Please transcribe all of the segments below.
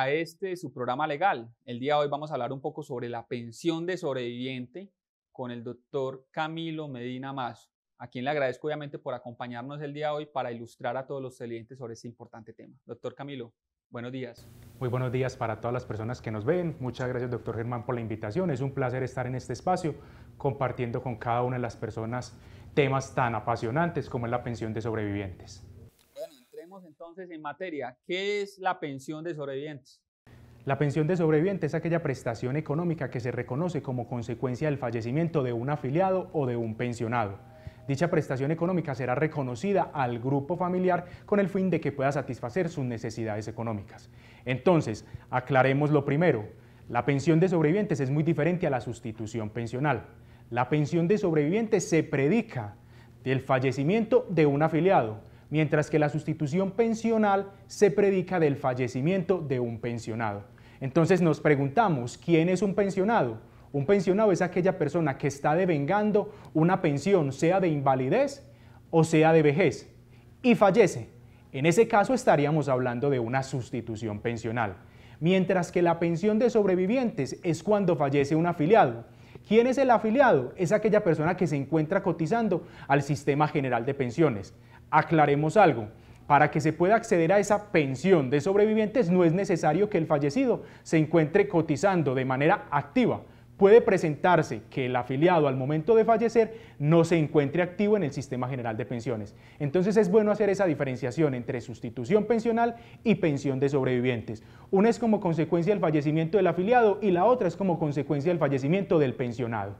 a este su programa legal. El día de hoy vamos a hablar un poco sobre la pensión de sobreviviente con el doctor Camilo Medina Mazo, a quien le agradezco obviamente por acompañarnos el día de hoy para ilustrar a todos los televidentes sobre este importante tema. Doctor Camilo, buenos días. Muy buenos días para todas las personas que nos ven. Muchas gracias, doctor Germán, por la invitación. Es un placer estar en este espacio compartiendo con cada una de las personas temas tan apasionantes como es la pensión de sobrevivientes. Bueno, entremos entonces en materia. ¿Qué es la pensión de sobrevivientes? La pensión de sobreviviente es aquella prestación económica que se reconoce como consecuencia del fallecimiento de un afiliado o de un pensionado. Dicha prestación económica será reconocida al grupo familiar con el fin de que pueda satisfacer sus necesidades económicas. Entonces, aclaremos lo primero. La pensión de sobrevivientes es muy diferente a la sustitución pensional. La pensión de sobrevivientes se predica del fallecimiento de un afiliado, mientras que la sustitución pensional se predica del fallecimiento de un pensionado. Entonces nos preguntamos, ¿quién es un pensionado? Un pensionado es aquella persona que está devengando una pensión, sea de invalidez o sea de vejez, y fallece. En ese caso estaríamos hablando de una sustitución pensional. Mientras que la pensión de sobrevivientes es cuando fallece un afiliado. ¿Quién es el afiliado? Es aquella persona que se encuentra cotizando al Sistema General de Pensiones. Aclaremos algo. Para que se pueda acceder a esa pensión de sobrevivientes no es necesario que el fallecido se encuentre cotizando de manera activa. Puede presentarse que el afiliado al momento de fallecer no se encuentre activo en el Sistema General de Pensiones. Entonces es bueno hacer esa diferenciación entre sustitución pensional y pensión de sobrevivientes. Una es como consecuencia del fallecimiento del afiliado y la otra es como consecuencia del fallecimiento del pensionado.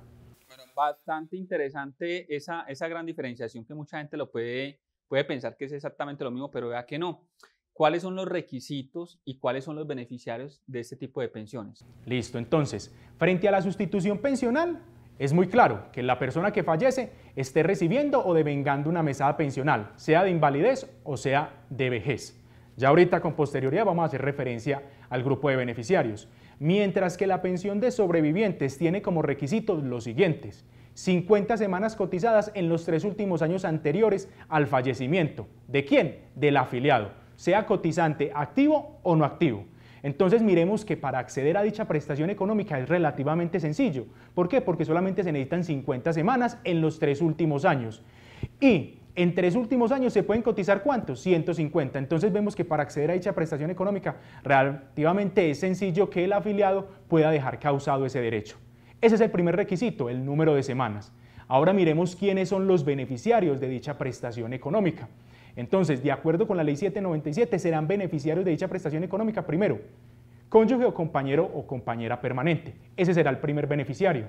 Bueno, bastante interesante esa gran diferenciación que mucha gente lo puede pensar que es exactamente lo mismo, pero vea que no. ¿Cuáles son los requisitos y cuáles son los beneficiarios de este tipo de pensiones? Listo, entonces, frente a la sustitución pensional, es muy claro que la persona que fallece esté recibiendo o devengando una mesada pensional, sea de invalidez o sea de vejez. Ya ahorita con posterioridad vamos a hacer referencia al grupo de beneficiarios. Mientras que la pensión de sobrevivientes tiene como requisitos los siguientes: 50 semanas cotizadas en los 3 últimos años anteriores al fallecimiento. ¿De quién? Del afiliado, sea cotizante activo o no activo. Entonces miremos que para acceder a dicha prestación económica es relativamente sencillo. ¿Por qué? Porque solamente se necesitan 50 semanas en los 3 últimos años. Y en 3 últimos años se pueden cotizar ¿cuántos? 150. Entonces vemos que para acceder a dicha prestación económica relativamente es sencillo que el afiliado pueda dejar causado ese derecho. Ese es el primer requisito, el número de semanas. Ahora miremos quiénes son los beneficiarios de dicha prestación económica. Entonces, de acuerdo con la Ley 797, serán beneficiarios de dicha prestación económica, primero, cónyuge o compañero o compañera permanente. Ese será el primer beneficiario.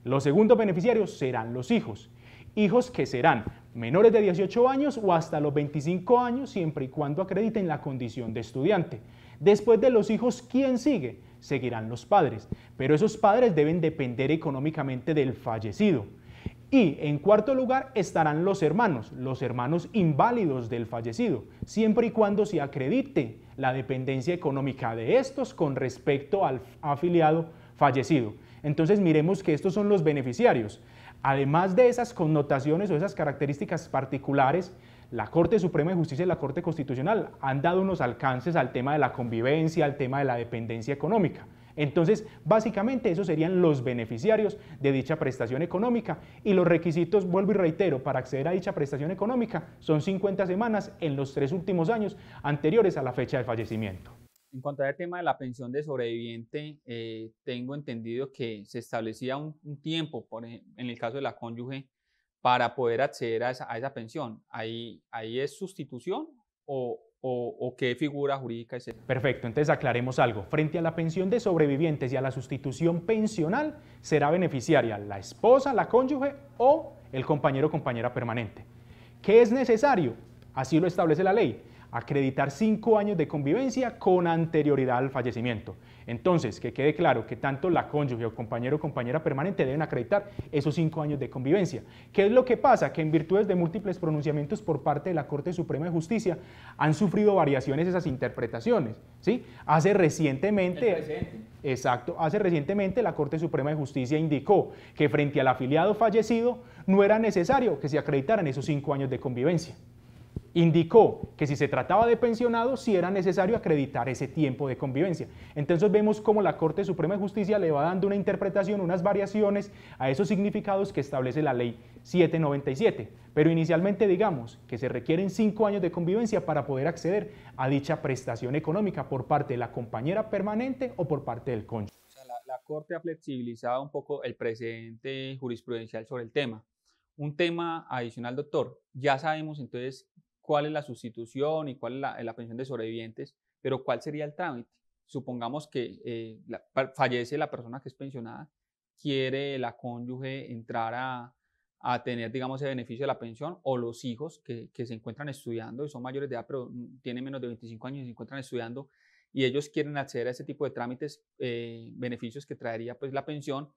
Los segundos beneficiarios serán los hijos. Hijos que serán menores de 18 años o hasta los 25 años, siempre y cuando acrediten la condición de estudiante. Después de los hijos, ¿quién sigue? Seguirán los padres, pero esos padres deben depender económicamente del fallecido. Y en cuarto lugar estarán los hermanos inválidos del fallecido, siempre y cuando se acredite la dependencia económica de estos con respecto al afiliado fallecido. Entonces miremos que estos son los beneficiarios. Además de esas connotaciones o esas características particulares, la Corte Suprema de Justicia y la Corte Constitucional han dado unos alcances al tema de la convivencia, al tema de la dependencia económica. Entonces, básicamente esos serían los beneficiarios de dicha prestación económica y los requisitos, vuelvo y reitero, para acceder a dicha prestación económica son 50 semanas en los 3 últimos años anteriores a la fecha de fallecimiento. En cuanto al tema de la pensión de sobreviviente, tengo entendido que se establecía un tiempo, en el caso de la cónyuge, para poder acceder a esa pensión. ¿Ahí es sustitución o qué figura jurídica es esa? Perfecto, entonces aclaremos algo. Frente a la pensión de sobrevivientes y a la sustitución pensional, será beneficiaria la esposa, la cónyuge o el compañero o compañera permanente. ¿Qué es necesario? Así lo establece la ley. Acreditar 5 años de convivencia con anterioridad al fallecimiento. Entonces, que quede claro que tanto la cónyuge o compañero o compañera permanente deben acreditar esos 5 años de convivencia. ¿Qué es lo que pasa? Que en virtud de múltiples pronunciamientos por parte de la Corte Suprema de Justicia han sufrido variaciones esas interpretaciones, ¿sí? Hace recientemente la Corte Suprema de Justicia indicó que frente al afiliado fallecido no era necesario que se acreditaran esos 5 años de convivencia. indicó que si se trataba de pensionados, sí era necesario acreditar ese tiempo de convivencia. Entonces vemos cómo la Corte Suprema de Justicia le va dando una interpretación, unas variaciones a esos significados que establece la Ley 797. Pero inicialmente digamos que se requieren 5 años de convivencia para poder acceder a dicha prestación económica por parte de la compañera permanente o por parte del cónyuge. O sea, la Corte ha flexibilizado un poco el precedente jurisprudencial sobre el tema. Un tema adicional, doctor, ya sabemos entonces cuál es la sustitución y cuál es la pensión de sobrevivientes, pero ¿cuál sería el trámite? Supongamos que fallece la persona que es pensionada, quiere la cónyuge entrar a tener, digamos, ese beneficio de la pensión, o los hijos que se encuentran estudiando y son mayores de edad, pero tienen menos de 25 años y se encuentran estudiando, y ellos quieren acceder a ese tipo de trámites, beneficios que traería pues la pensión.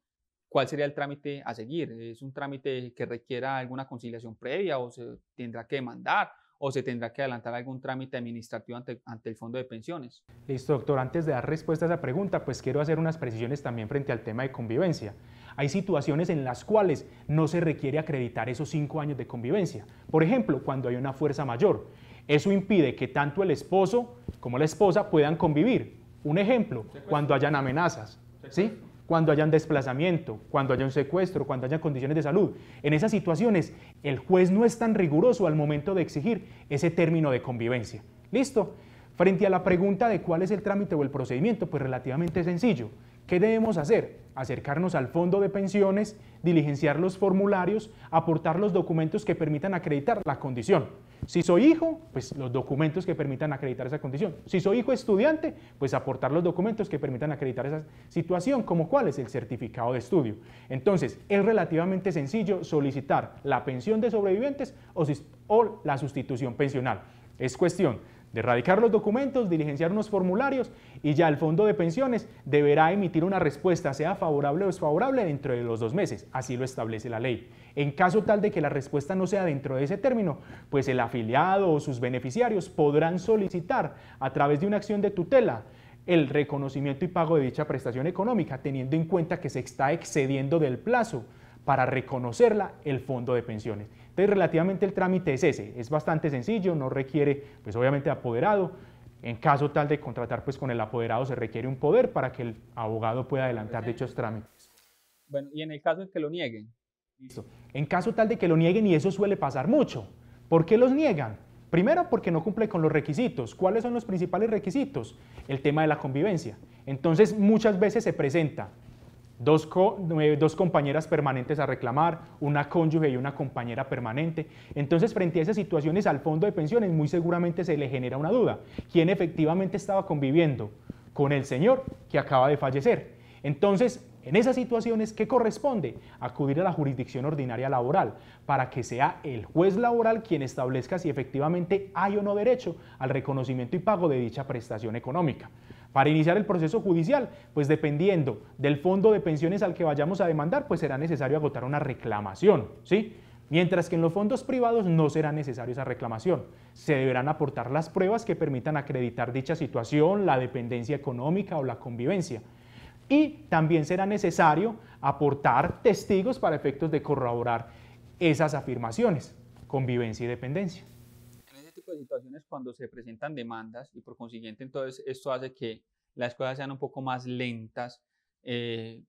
¿Cuál sería el trámite a seguir? ¿Es un trámite que requiera alguna conciliación previa o se tendrá que demandar o se tendrá que adelantar algún trámite administrativo ante el fondo de pensiones? Listo, doctor. Antes de dar respuesta a esa pregunta, pues quiero hacer unas precisiones también frente al tema de convivencia. Hay situaciones en las cuales no se requiere acreditar esos 5 años de convivencia. Por ejemplo, cuando hay una fuerza mayor. Eso impide que tanto el esposo como la esposa puedan convivir. Un ejemplo, cuando hayan amenazas, ¿sí? Cuando haya un desplazamiento, cuando haya un secuestro, cuando haya condiciones de salud. En esas situaciones, el juez no es tan riguroso al momento de exigir ese término de convivencia. ¿Listo? Frente a la pregunta de cuál es el trámite o el procedimiento, pues relativamente sencillo. ¿Qué debemos hacer? Acercarnos al fondo de pensiones, diligenciar los formularios, aportar los documentos que permitan acreditar la condición. Si soy hijo, pues los documentos que permitan acreditar esa condición. Si soy hijo estudiante, pues aportar los documentos que permitan acreditar esa situación, como cuál es el certificado de estudio. Entonces, es relativamente sencillo solicitar la pensión de sobrevivientes o la sustitución pensional. Es cuestión de radicar los documentos, diligenciar unos formularios y ya el fondo de pensiones deberá emitir una respuesta, sea favorable o desfavorable, dentro de los 2 meses. Así lo establece la ley. En caso tal de que la respuesta no sea dentro de ese término, pues el afiliado o sus beneficiarios podrán solicitar a través de una acción de tutela el reconocimiento y pago de dicha prestación económica, teniendo en cuenta que se está excediendo del plazo para reconocerla el fondo de pensiones. Entonces, relativamente el trámite es ese, es bastante sencillo, no requiere, pues obviamente, apoderado. En caso tal de contratar pues con el apoderado, se requiere un poder para que el abogado pueda adelantar dichos trámites. Bueno, y en el caso de que lo nieguen. Listo. En caso tal de que lo nieguen, y eso suele pasar mucho, ¿por qué los niegan? Primero, porque no cumple con los requisitos. ¿Cuáles son los principales requisitos? El tema de la convivencia. Entonces, muchas veces se presenta dos compañeras permanentes a reclamar, una cónyuge y una compañera permanente. Entonces, frente a esas situaciones, al fondo de pensiones muy seguramente se le genera una duda. ¿Quién efectivamente estaba conviviendo con el señor que acaba de fallecer? Entonces, en esas situaciones, ¿qué corresponde? Acudir a la jurisdicción ordinaria laboral para que sea el juez laboral quien establezca si efectivamente hay o no derecho al reconocimiento y pago de dicha prestación económica. Para iniciar el proceso judicial, pues dependiendo del fondo de pensiones al que vayamos a demandar, pues será necesario agotar una reclamación, ¿sí? Mientras que en los fondos privados no será necesaria esa reclamación. Se deberán aportar las pruebas que permitan acreditar dicha situación, la dependencia económica o la convivencia. Y también será necesario aportar testigos para efectos de corroborar esas afirmaciones, convivencia y dependencia. En ese tipo de situaciones, cuando se presentan demandas y por consiguiente, entonces esto hace que las cosas sean un poco más lentas,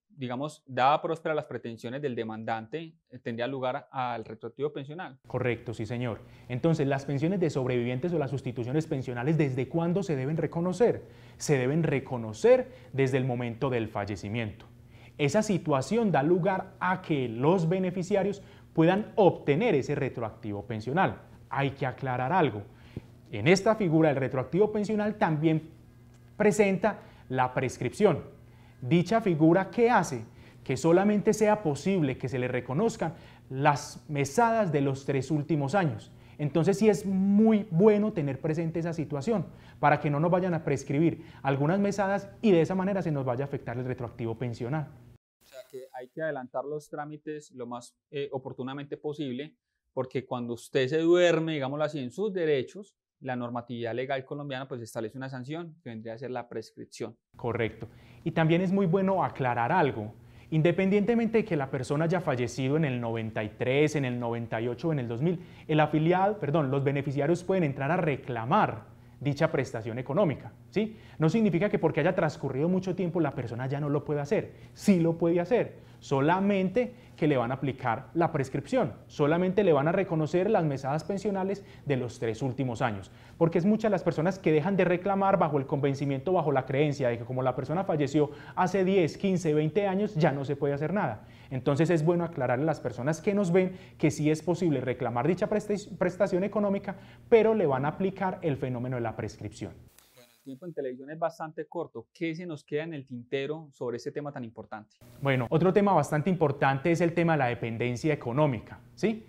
digamos, dada próspera las pretensiones del demandante, tendría lugar al retroactivo pensional. Correcto, sí señor. Entonces, las pensiones de sobrevivientes o las sustituciones pensionales, ¿desde cuándo se deben reconocer? Se deben reconocer desde el momento del fallecimiento. Esa situación da lugar a que los beneficiarios puedan obtener ese retroactivo pensional. Hay que aclarar algo. En esta figura, el retroactivo pensional también presenta la prescripción. Dicha figura, ¿qué hace? Que solamente sea posible que se le reconozcan las mesadas de los 3 últimos años. Entonces sí es muy bueno tener presente esa situación para que no nos vayan a prescribir algunas mesadas y de esa manera se nos vaya a afectar el retroactivo pensional. O sea que hay que adelantar los trámites lo más oportunamente posible, porque cuando usted se duerme, digámoslo así, en sus derechos, la normatividad legal colombiana pues establece una sanción que vendría a ser la prescripción. Correcto. Y también es muy bueno aclarar algo, Independientemente de que la persona haya fallecido en el 93, en el 98 o en el 2000, los beneficiarios pueden entrar a reclamar dicha prestación económica, ¿sí? No significa que porque haya transcurrido mucho tiempo la persona ya no lo pueda hacer, sí lo puede hacer, solamente que le van a aplicar la prescripción, solamente le van a reconocer las mesadas pensionales de los 3 últimos años, porque es muchas las personas que dejan de reclamar bajo el convencimiento, bajo la creencia de que como la persona falleció hace 10, 15, 20 años, ya no se puede hacer nada. Entonces es bueno aclararle a las personas que nos ven que sí es posible reclamar dicha prestación económica, pero le van a aplicar el fenómeno de la prescripción. Bueno, el tiempo en televisión es bastante corto. ¿Qué se nos queda en el tintero sobre este tema tan importante? Bueno, otro tema bastante importante es el tema de la dependencia económica, ¿sí?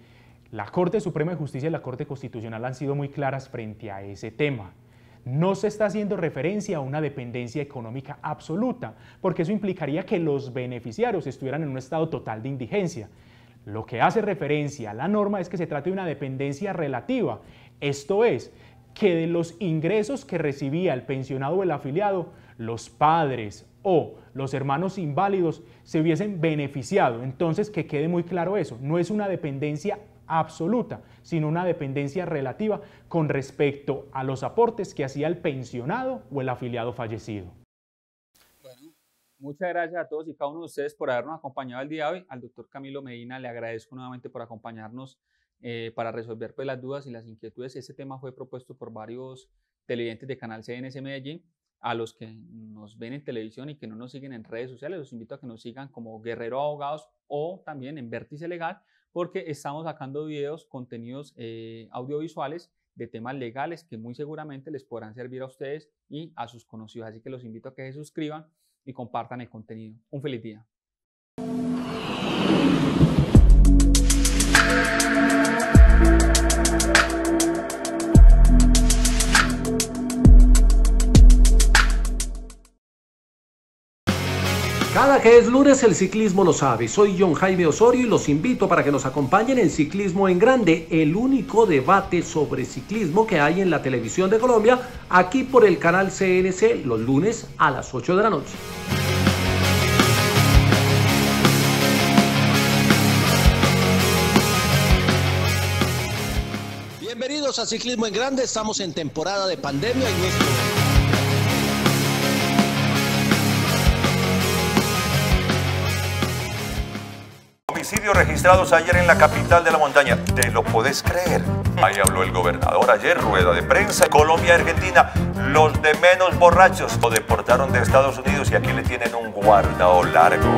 La Corte Suprema de Justicia y la Corte Constitucional han sido muy claras frente a ese tema. No se está haciendo referencia a una dependencia económica absoluta, porque eso implicaría que los beneficiarios estuvieran en un estado total de indigencia. Lo que hace referencia a la norma es que se trata de una dependencia relativa, esto es, que de los ingresos que recibía el pensionado o el afiliado, los padres o los hermanos inválidos se hubiesen beneficiado. Entonces, que quede muy claro eso, no es una dependencia absoluta, sino una dependencia relativa con respecto a los aportes que hacía el pensionado o el afiliado fallecido. Bueno, muchas gracias a todos y cada uno de ustedes por habernos acompañado el día de hoy. Al doctor Camilo Medina le agradezco nuevamente por acompañarnos para resolver pues, las dudas y las inquietudes. Este tema fue propuesto por varios televidentes de Canal CNC Medellín. A los que nos ven en televisión y que no nos siguen en redes sociales, los invito a que nos sigan como Guerrero Abogados o también en Vértice Legal, porque estamos sacando videos, contenidos audiovisuales de temas legales que muy seguramente les podrán servir a ustedes y a sus conocidos. Así que los invito a que se suscriban y compartan el contenido. Un feliz día. Cada que es lunes el ciclismo lo sabe. Soy John Jaime Osorio y los invito para que nos acompañen en Ciclismo en Grande, el único debate sobre ciclismo que hay en la televisión de Colombia, aquí por el canal CNC los lunes a las 8 de la noche. Bienvenidos a Ciclismo en Grande, estamos en temporada de pandemia y nuestro... Homicidios registrados ayer en la capital de la montaña. ¿Te lo podés creer? Ahí habló el gobernador ayer, rueda de prensa. Colombia y Argentina, los de menos borrachos. Lo deportaron de Estados Unidos y aquí le tienen un guardado largo.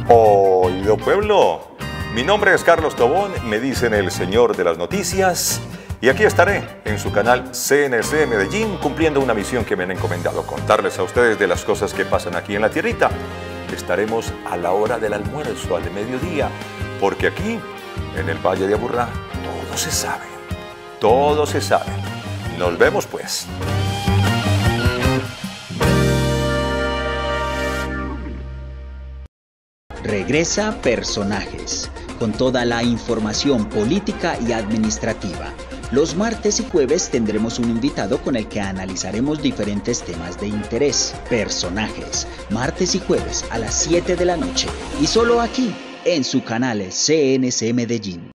Oído pueblo, mi nombre es Carlos Tobón, me dicen el señor de las noticias. Y aquí estaré en su canal CNC Medellín cumpliendo una misión que me han encomendado, contarles a ustedes de las cosas que pasan aquí en la tierrita. Estaremos a la hora del almuerzo, al mediodía, porque aquí, en el Valle de Aburrá, todo se sabe, todo se sabe. Nos vemos pues. Regresa Personajes, con toda la información política y administrativa. Los martes y jueves tendremos un invitado con el que analizaremos diferentes temas de interés. Personajes, martes y jueves a las 7 de la noche y solo aquí, en su canal CNC Medellín.